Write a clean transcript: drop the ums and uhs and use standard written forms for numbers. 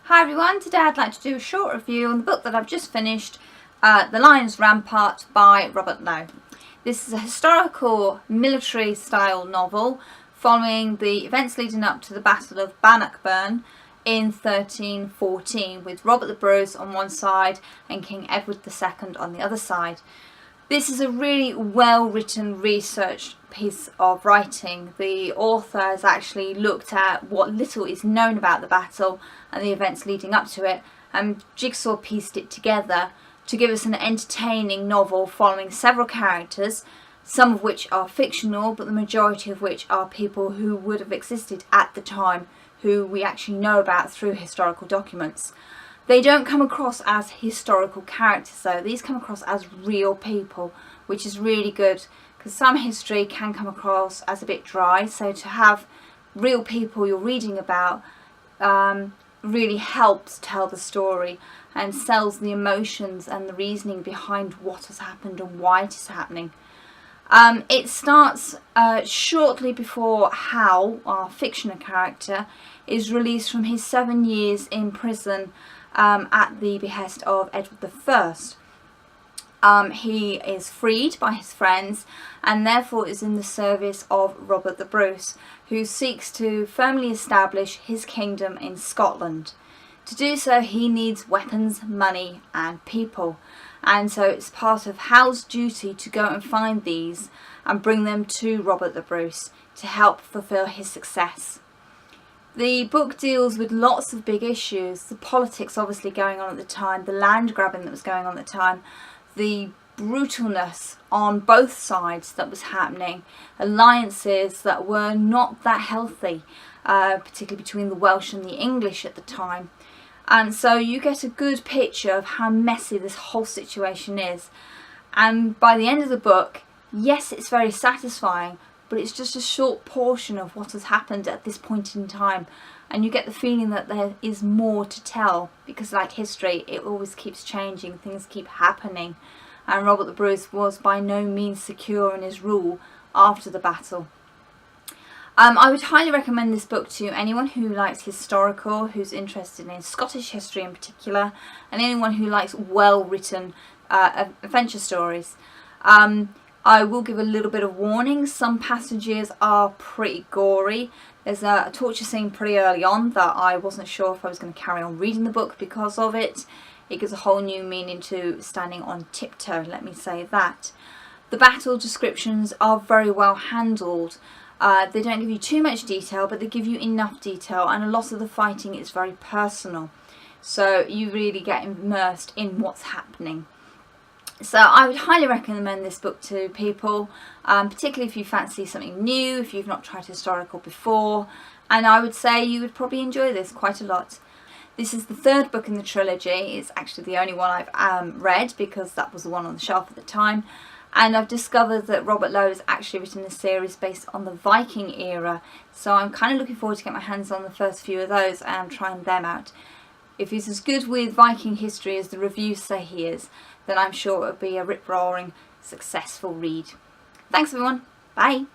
Hi everyone, today I'd like to do a short review on the book that I've just finished, The Lion Rampant by Robert Lowe. This is a historical military style novel following the events leading up to the Battle of Bannockburn in 1314 with Robert the Bruce on one side and King Edward II on the other side. This is a really well written, researched piece of writing. The author has actually looked at what little is known about the battle and the events leading up to it and jigsaw pieced it together to give us an entertaining novel following several characters, some of which are fictional but the majority of which are people who would have existed at the time, who we actually know about through historical documents. They don't come across as historical characters though, these come across as real people, which is really good because some history can come across as a bit dry, so to have real people you're reading about really helps tell the story and sells the emotions and the reasoning behind what has happened and why it is happening. It starts shortly before Hal, our fictional character, is released from his 7 years in prison at the behest of Edward I. He is freed by his friends and therefore is in the service of Robert the Bruce, who seeks to firmly establish his kingdom in Scotland. To do so he needs weapons, money and people, and so it's part of Hal's duty to go and find these and bring them to Robert the Bruce to help fulfill his success. The book deals with lots of big issues, the politics obviously going on at the time, the land grabbing that was going on at the time, the brutalness on both sides that was happening, alliances that were not that healthy, particularly between the Welsh and the English at the time. And so you get a good picture of how messy this whole situation is. And by the end of the book, yes, it's very satisfying, but it's just a short portion of what has happened at this point in time, and you get the feeling that there is more to tell because, like history, it always keeps changing, things keep happening, and Robert the Bruce was by no means secure in his rule after the battle. I would highly recommend this book to anyone who likes historical, who's interested in Scottish history in particular, and anyone who likes well written adventure stories. I will give a little bit of warning, some passages are pretty gory. There's a torture scene pretty early on that I wasn't sure if I was going to carry on reading the book because of it. It gives a whole new meaning to standing on tiptoe, let me say that. The battle descriptions are very well handled. They don't give you too much detail, but they give you enough detail, and a lot of the fighting is very personal. So you really get immersed in what's happening. So I would highly recommend this book to people, particularly if you fancy something new, if you've not tried historical before, and I would say you would probably enjoy this quite a lot. This is the third book in the trilogy. It's actually the only one I've read because that was the one on the shelf at the time, and I've discovered that Robert Lowe has actually written a series based on the Viking era, so I'm kind of looking forward to get my hands on the first few of those and trying them out. If he's as good with Viking history as the reviews say he is, then I'm sure it'll be a rip-roaring, successful read. Thanks everyone. Bye.